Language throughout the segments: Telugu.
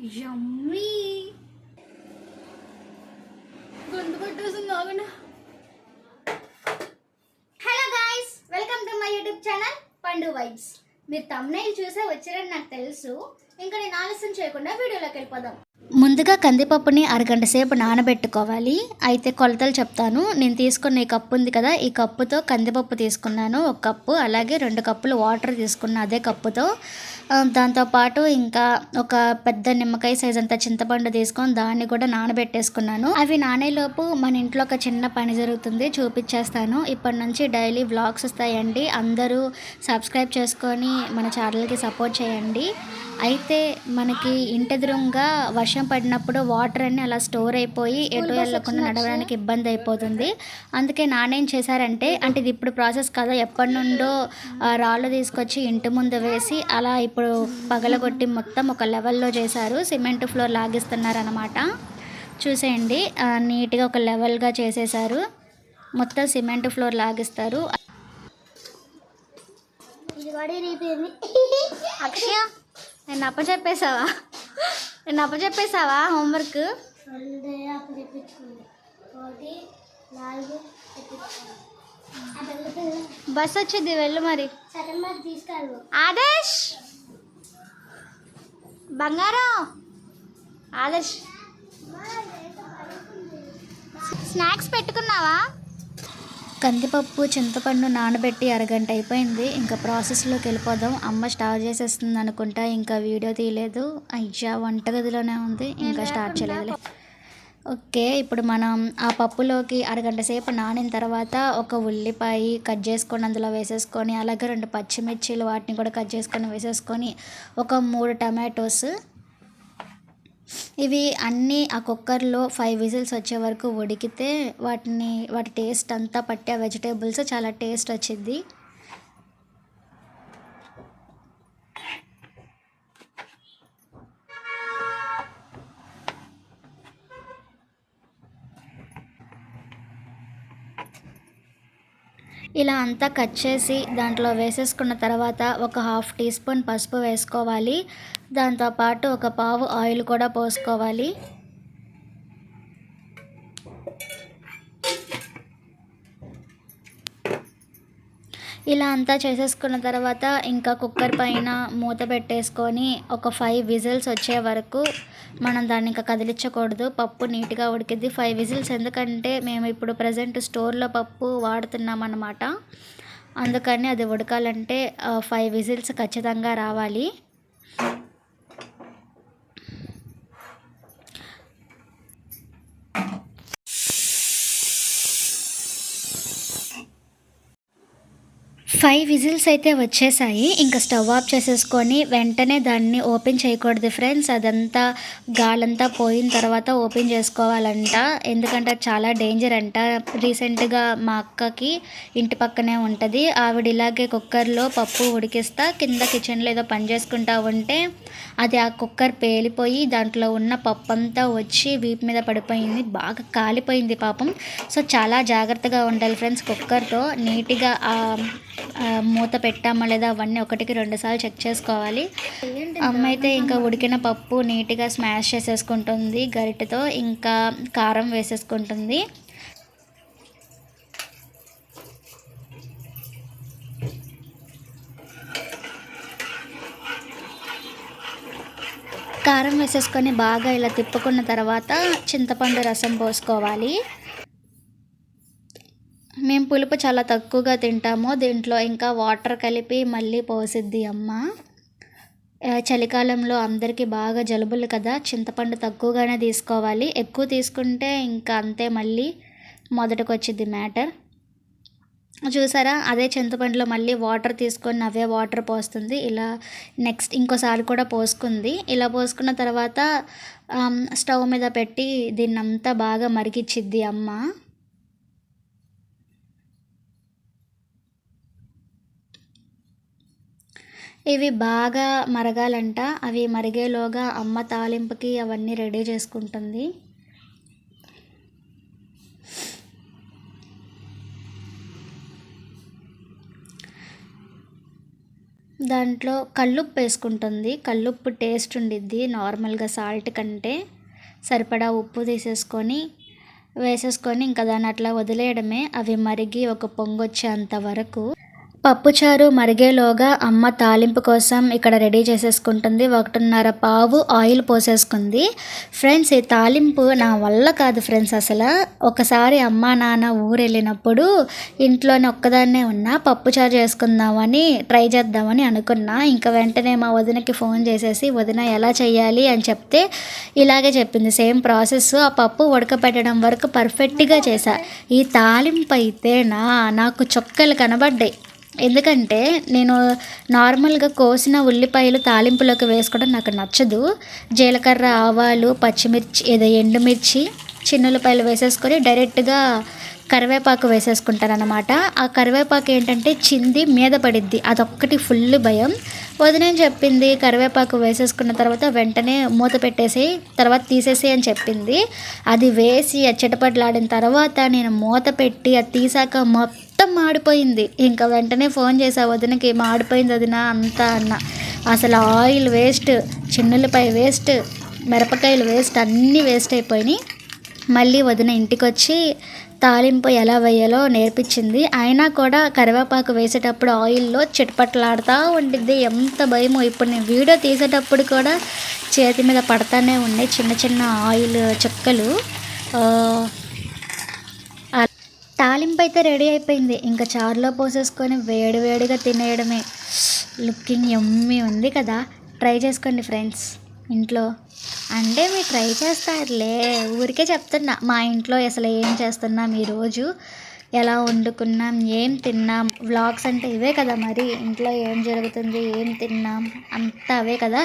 యమ్మీ గొంతు కొట్టేసింది ఆగనా. Hello guys, welcome to my YouTube channel Pandu vibes. మీరు థంబ్నెయిల్ చూసే వచ్చారని నాకు తెలుసు. ఇంకా నేను ఆలస్యం చేయకుండా వీడియోలోకి వెళ్ళిపోదాం. ముందుగా కందిపప్పుని అరగంట సేపు నానబెట్టుకోవాలి. అయితే కొలతలు చెప్తాను. నేను తీసుకున్న ఈ కప్పు ఉంది కదా, ఈ కప్పుతో కందిపప్పు తీసుకున్నాను 1 కప్పు. అలాగే 2 కప్పులు వాటర్ తీసుకున్న అదే కప్పుతో. దాంతోపాటు ఇంకా ఒక పెద్ద నిమ్మకాయ సైజ్ అంత చింతపండు తీసుకొని దాన్ని కూడా నానబెట్టేసుకున్నాను. అవి నానేలోపు మన ఇంట్లో ఒక చిన్న పని జరుగుతుంది, చూపించేస్తాను. ఇప్పటి నుంచి డైలీ వ్లాగ్స్ వస్తాయండి. అందరూ సబ్స్క్రైబ్ చేసుకొని మన ఛానల్కి సపోర్ట్ చేయండి. అయితే మనకి ఇంటెదురుగా వర్షం పడినప్పుడు వాటర్ అన్నీ అలా స్టోర్ అయిపోయి ఎటు వెళ్ళకుండా నడవడానికి ఇబ్బంది అయిపోతుంది. అందుకే నానేం చేశారంటే, అంటే ఇది ఇప్పుడు ప్రాసెస్ కదా, ఎప్పటి నుండో రాళ్ళు తీసుకొచ్చి ఇంటి ముందు వేసి అలా ఇప్పుడు పగలగొట్టి మొత్తం ఒక లెవెల్లో చేశారు. సిమెంట్ ఫ్లోర్ లాగిస్తున్నారు అన్నమాట. చూసేయండి, నీట్గా ఒక లెవెల్గా చేసేసారు. మొత్తం సిమెంట్ ఫ్లోర్ లాగిస్తారు. అక్షయ, నేను అప్పచెప్పేసావా హోంవర్క్? బస్ వచ్చింది, వెళ్ళు మరి. ఆదేశ్, బంగారం, ఆదేశ్ స్నాక్స్ పెట్టుకున్నావా? కందిపప్పు చింతపండు నానబెట్టి అరగంట అయిపోయింది. ఇంకా ప్రాసెస్లోకి వెళ్ళిపోదాం. అమ్మ స్టార్ట్ చేసేస్తుంది అనుకుంటా, ఇంకా వీడియో తీయలేదు. అయ్యా వంటగదిలోనే ఉంది, ఇంకా స్టార్ట్ చేయలేదు. ఓకే, ఇప్పుడు మనం ఆ పప్పులోకి అరగంట సేపు నానిన తర్వాత ఒక ఉల్లిపాయ కట్ చేసుకొని అందులో వేసేసుకొని, అలాగే 2 పచ్చిమిర్చీలు వాటిని కూడా కట్ చేసుకొని వేసేసుకొని, ఒక 3 టమాటోస్, ఇవి అన్నీ ఆ కుక్కర్లో 5 విజిల్స్ వచ్చే వరకు ఉడికితే వాటి టేస్ట్ అంతా పట్టే వెజిటేబుల్స్ చాలా టేస్ట్ వచ్చింది. ఇలా అంతా కట్ చేసి దాంట్లో వేసేసుకున్న తర్వాత ఒక 1/2 టీ స్పూన్ పసుపు వేసుకోవాలి. దాంతోపాటు ఒక పావు ఆయిల్ కూడా పోసుకోవాలి. ఇలా అంతా చేసేసుకున్న తర్వాత ఇంకా కుక్కర్ పైన మూత పెట్టేసుకొని ఒక 5 విజిల్స్ వచ్చే వరకు మనం దాన్ని ఇంకా కదిలించకూడదు. పప్పు నీట్గా ఉడికిద్ది. 5 విజిల్స్ ఎందుకంటే మేము ఇప్పుడు ప్రజెంట్ స్టోర్లో పప్పు వాడుతున్నాం అన్నమాట. అందుకని అది ఉడకాలంటే 5 విజిల్స్ ఖచ్చితంగా రావాలి. ఫైవ్ విజిల్స్ అయితే వచ్చేసాయి. ఇంకా స్టవ్ ఆఫ్ చేసేసుకొని వెంటనే దాన్ని ఓపెన్ చేయకూడదు ఫ్రెండ్స్. అదంతా గాలంతా పోయిన తర్వాత ఓపెన్ చేసుకోవాలంట. ఎందుకంటే చాలా డేంజర్ అంట. రీసెంట్గా మా అక్కకి ఇంటి పక్కనే ఉంటుంది, ఆవిడ ఇలాగే కుక్కర్లో పప్పు ఉడికిస్తా కింద కిచెన్లో ఏదో పని చేసుకుంటా ఉంటే అది ఆ కుక్కర్ పేలిపోయి దాంట్లో ఉన్న పప్పు అంతా వచ్చి వీపు మీద పడిపోయింది. బాగా కాలిపోయింది పాపం. సో చాలా జాగ్రత్తగా ఉండాలి ఫ్రెండ్స్. కుక్కర్తో నీట్గా మూత పెట్టామా లేదా అవన్నీ 1కి 2 సార్లు చెక్ చేసుకోవాలి. అమ్మ అయితే ఇంకా ఉడికిన పప్పు నీట్గా స్మాష్ చేసేసుకుంటుంది గరిటెతో. ఇంకా కారం వేసేసుకుంటుంది. కారం వేసేసుకొని బాగా ఇలా తిప్పుకున్న తర్వాత చింతపండు రసం పోసుకోవాలి. మేము పులుపు చాలా తక్కువగా తింటాము. దీంట్లో ఇంకా వాటర్ కలిపి మళ్ళీ పోసిద్ది అమ్మ. చలికాలంలో అందరికీ బాగా జలుబులు కదా, చింతపండు తక్కువగానే తీసుకోవాలి. ఎక్కువ తీసుకుంటే ఇంకా అంతే, మళ్ళీ మొదటికి వచ్చింది మ్యాటర్. చూసారా, అదే చింతపండులో మళ్ళీ వాటర్ తీసుకొని అవే వాటర్ పోస్తుంది. ఇలా నెక్స్ట్ ఇంకోసారి కూడా పోసుకుంది. ఇలా పోసుకున్న తర్వాత స్టవ్ మీద పెట్టి దీన్నంతా బాగా మరిగిచ్చిద్ది అమ్మ. ఇవి బాగా మరగాలంట. అవి మరిగేలోగా అమ్మ తాలింపుకి అవన్నీ రెడీ చేసుకుంటుంది. దాంట్లో కల్లుప్పు వేసుకుంటుంది. కల్లుప్పు టేస్ట్ ఉండిద్ది నార్మల్గా సాల్ట్ కంటే. సరిపడా ఉప్పు వేసేసుకొని ఇంకా దాన్ని అట్లా వదిలేయడమే. అవి మరిగి ఒక పొంగొచ్చేంత వరకు. పప్పుచారు మరిగేలోగా అమ్మ తాలింపు కోసం ఇక్కడ రెడీ చేసేసుకుంటుంది. 1.5 పావు ఆయిల్ పోసేసుకుంది. ఫ్రెండ్స్, ఈ తాలింపు నా వల్ల కాదు ఫ్రెండ్స్. అసలు ఒకసారి అమ్మ నాన్న ఊరు వెళ్ళినప్పుడు ఇంట్లోనే ఒక్కదాన్నే ఉన్నా, పప్పుచారు చేసుకుందామని ట్రై చేద్దామని అనుకున్నా. ఇంకా వెంటనే మా వదినకి ఫోన్ చేసేసి, వదిన ఎలా చేయాలి అని చెప్తే ఇలాగే చెప్పింది. Same process. ఆ పప్పు ఉడకపెట్టడం వరకు పర్ఫెక్ట్గా చేశా. ఈ తాలింపు అయితే నాకు చొక్కలు కనబడ్డాయి. ఎందుకంటే నేను నార్మల్గా కోసిన ఉల్లిపాయలు తాలింపులోకి వేసుకోవడం నాకు నచ్చదు. జీలకర్ర, ఆవాలు, పచ్చిమిర్చి, ఎండుమిర్చి, చిన్నుల్లిపాయలు వేసేసుకొని డైరెక్ట్గా కరివేపాకు వేసేసుకుంటాను అన్నమాట. ఆ కరివేపాకు ఏంటంటే చింది మీద పడిద్ది, అదొక్కటి ఫుల్ భయం. వదినేం చెప్పింది, కరివేపాకు వేసేసుకున్న తర్వాత వెంటనే మూత పెట్టేసి తర్వాత తీసేసి అని చెప్పింది. అది వేసి చిటపట్లాడిన తర్వాత నేను మూత పెట్టి అది తీసాక మొత్తం మాడిపోయింది. ఇంకా వెంటనే ఫోన్ చేసా వదినకి, మాడిపోయింది వదిన అంతా అన్న. అసలు ఆయిల్ వేస్ట్, చిన్నులపై వేస్ట్, మిరపకాయలు వేస్ట్, అన్నీ వేస్ట్ అయిపోయినాయి. మళ్ళీ వదిన ఇంటికి వచ్చి తాలింపు ఎలా వేయాలో నేర్పించింది. అయినా కూడా కరివేపాకు వేసేటప్పుడు ఆయిల్లో చిటపట్లాడుతూ ఉండిద్ది. ఎంత భయమో. ఇప్పుడు నేను వీడియో తీసేటప్పుడు కూడా చేతి మీద పడతానే ఉన్నాయి చిన్న చిన్న ఆయిల్ చుక్కలు. తాలింపు అయితే రెడీ అయిపోయింది. ఇంకా చారులో పోసేసుకొని వేడివేడిగా తినేయడమే. లుకింగ్ యమ్మీ ఉంది కదా. ట్రై చేసుకోండి ఫ్రెండ్స్ ఇంట్లో. అంటే మీరు ట్రై చేస్తారులే, ఊరికే చెప్తున్నా. మా ఇంట్లో అసలు ఏం చేస్తున్నాం, ఈరోజు ఎలా వండుకున్నాం, ఏం తిన్నాం, వ్లాగ్స్ అంటే ఇవే కదా. మరి ఇంట్లో ఏం జరుగుతుంది, ఏం తిన్నాం అంతా అవే కదా.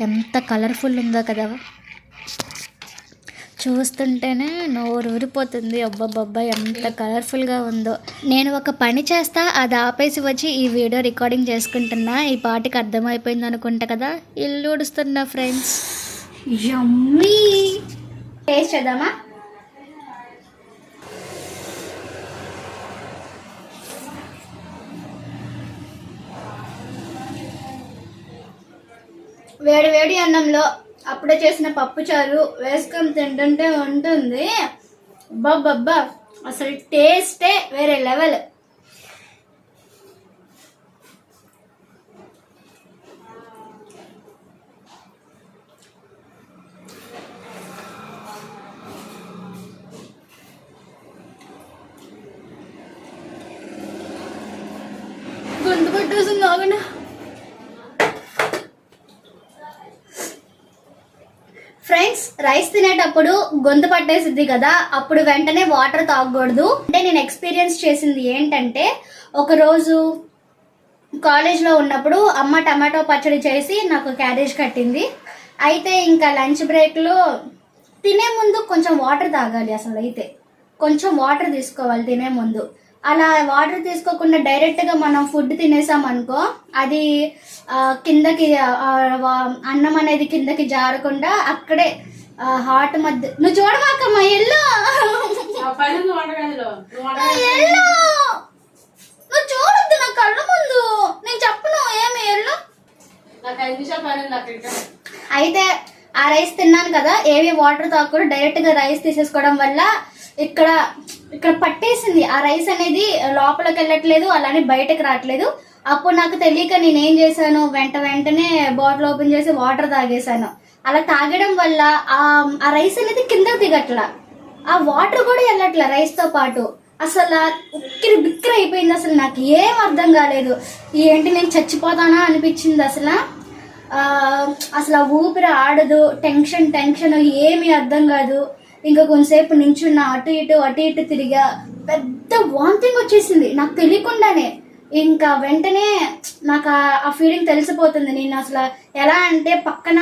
ఎంత కలర్ఫుల్ ఉందో కదా, చూస్తుంటేనే నోరు ఊరిపోతుంది. అబ్బబ్బబ్బా ఎంత కలర్ఫుల్గా ఉందో. నేను ఒక పని చేస్తా, అది ఆపేసి వచ్చి ఈ వీడియో రికార్డింగ్ చేసుకుంటున్నా. ఈ పాటికి అర్థమైపోయింది అనుకుంటా కదా. ఇల్లు ఊడుస్తున్నా ఫ్రెండ్స్. యమ్మీ. టేస్ట్ చేద్దామా? వేడి వేడి అన్నంలో అప్పుడే చేసిన పప్పుచారు వేసుకొని తింటుంటే ఉంటుంది. అబ్బబ్బబ్బా, అసలు టేస్టే వేరే లెవెల్. గొంతు పట్టేసింది ఆగనా. ఫ్రెండ్స్, రైస్ తినేటప్పుడు గొంతు పట్టేసిద్ది కదా, అప్పుడు వెంటనే వాటర్ తాగకూడదు. అంటే నేను ఎక్స్పీరియన్స్ చేసింది ఏంటంటే, ఒకరోజు కాలేజ్లో ఉన్నప్పుడు అమ్మ టమాటో పచ్చడి చేసి నాకు క్యారేజ్ కట్టింది. అయితే ఇంకా లంచ్ బ్రేక్లో తినే ముందు కొంచెం వాటర్ తాగాలి. అసలు అయితే కొంచెం వాటర్ తీసుకోవాలి తినే ముందు. అలా వాటర్ తీసుకోకుండా డైరెక్ట్గా మనం ఫుడ్ తినేసాం అనుకో, అది కిందకి అన్నం అనేది కిందకి జారకుండా అక్కడే హార్ట్ మధ్య. నువ్వు చూడమాకమ్మా, ఎల్లో నువ్వు చూడొద్దు నా కళ్ళ ముందు. నేను చెప్పను ఏమి ఎల్లో. అయితే ఆ రైస్ తిన్నాను కదా, ఏవి వాటర్ తాగకుండా డైరెక్ట్గా రైస్ తీసేసుకోవడం వల్ల ఇక్కడ పట్టేసింది. ఆ రైస్ అనేది లోపలికి వెళ్ళట్లేదు, అలానే బయటకు రావట్లేదు. అప్పుడు నాకు తెలియక నేనేం చేశాను, వెంటనే బాటిల్ ఓపెన్ చేసి వాటర్ తాగేశాను. అలా తాగడం వల్ల ఆ రైస్ అనేది కిందకు దిగట్లా, ఆ వాటర్ కూడా వెళ్ళట్లా రైస్తో పాటు. అసలు ఉక్కిరి బిక్కిరి అయిపోయింది. అసలు నాకు ఏం అర్థం కాలేదు. ఏంటి నేను చచ్చిపోతానా అనిపించింది. అసలు ఊపిరి ఆడదు. టెన్షన్ ఏమీ అర్థం కాదు. ఇంకా కొంతసేపు నించున్న అటు ఇటు తిరిగా పెద్ద వాంతింగ్ వచ్చేసింది నాకు తెలియకుండానే. ఇంకా వెంటనే నాకు ఆ ఫీలింగ్ తెలిసిపోతుంది. నేను అసలు ఎలా అంటే, పక్కన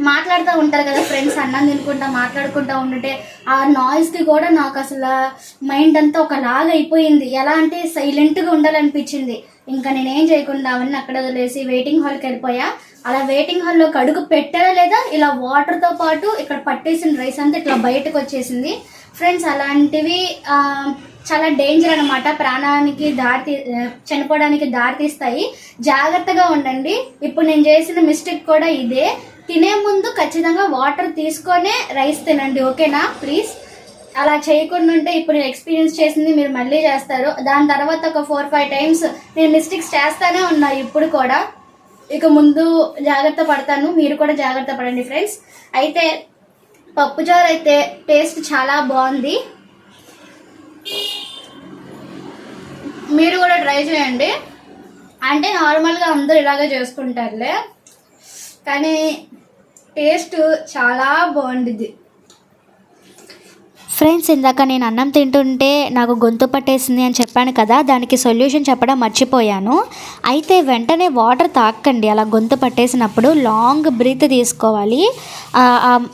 మాట్లాడుతూ ఉంటారు కదా ఫ్రెండ్స్, అన్నం తినుకుంటా మాట్లాడుకుంటా ఉంటే ఆ నాయిస్కి కూడా నాకు అసలు మైండ్ అంతా ఒకలాగా అయిపోయింది. ఎలా అంటే సైలెంట్గా ఉండాలనిపించింది. ఇంకా నేనేం చేయకుండా అవన్నీ అక్కడ వదిలేసి వెయిటింగ్ హాల్కి వెళ్ళిపోయా. అలా వెయిటింగ్ హాల్లో కడుగు పెట్టారా లేదా, ఇలా వాటర్తో పాటు ఇక్కడ పట్టేసిన రైస్ అంతా ఇట్లా బయటకు వచ్చేసింది. ఫ్రెండ్స్ అలాంటివి చాలా డేంజర్ అనమాట, ప్రాణానికి చనిపోవడానికి దారితీస్తాయి. జాగ్రత్తగా ఉండండి. ఇప్పుడు నేను చేసిన మిస్టేక్ కూడా ఇదే. తినే ముందు ఖచ్చితంగా వాటర్ తీసుకొనే రైస్ తినండి, ఓకేనా? ప్లీజ్ అలా చేయకుండా ఉంటే ఇప్పుడు నేను ఎక్స్పీరియన్స్ చేసింది మీరు మళ్ళీ చేస్తారు. దాని తర్వాత ఒక 4-5 టైమ్స్ నేను మిస్టేక్స్ చేస్తానే ఉన్నా ఇప్పుడు కూడా. ఇక ముందు జాగ్రత్త పడతాను, మీరు కూడా జాగ్రత్త పడండి ఫ్రెండ్స్. అయితే పప్పుచారు అయితే టేస్ట్ చాలా బాగుంది, మీరు కూడా ట్రై చేయండి. అంటే నార్మల్గా అందరూ ఇలాగే చేసుకుంటారులే, కానీ టేస్ట్ చాలా బాగుండిద్ది. ఫ్రెండ్స్, ఇందాక నేను అన్నం తింటుంటే నాకు గొంతు పట్టేసింది అని చెప్పాను కదా, దానికి సొల్యూషన్ చెప్పడం మర్చిపోయాను. అయితే వెంటనే వాటర్ తాకండి. అలా గొంతు పట్టేసినప్పుడు లాంగ్ బ్రీత్ తీసుకోవాలి.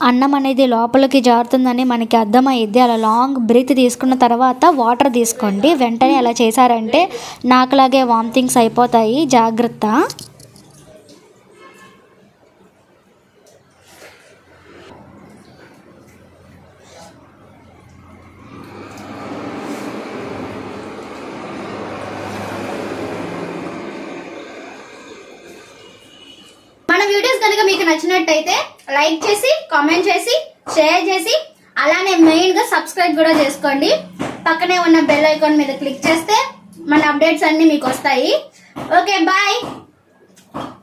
అన్నం అనేది లోపలికి జారుతుందని మనకి అర్థమయ్యిద్ది. అలా లాంగ్ బ్రీత్ తీసుకున్న తర్వాత వాటర్ తీసుకోండి. వెంటనే అలా చేశారంటే నాకులాగే వామిటింగ్స్ అయిపోతాయి, జాగ్రత్త. మన వీడియోస్ కనుక మీకు నచ్చినట్టయితే లైక్ చేసి, కామెంట్ చేసి, షేర్ చేసి, అలానే మెయిన్గా సబ్స్క్రైబ్ కూడా చేసుకోండి. పక్కనే ఉన్న బెల్ ఐకాన్ మీద క్లిక్ చేస్తే మన అప్డేట్స్ అన్నీ మీకు వస్తాయి. Okay, bye.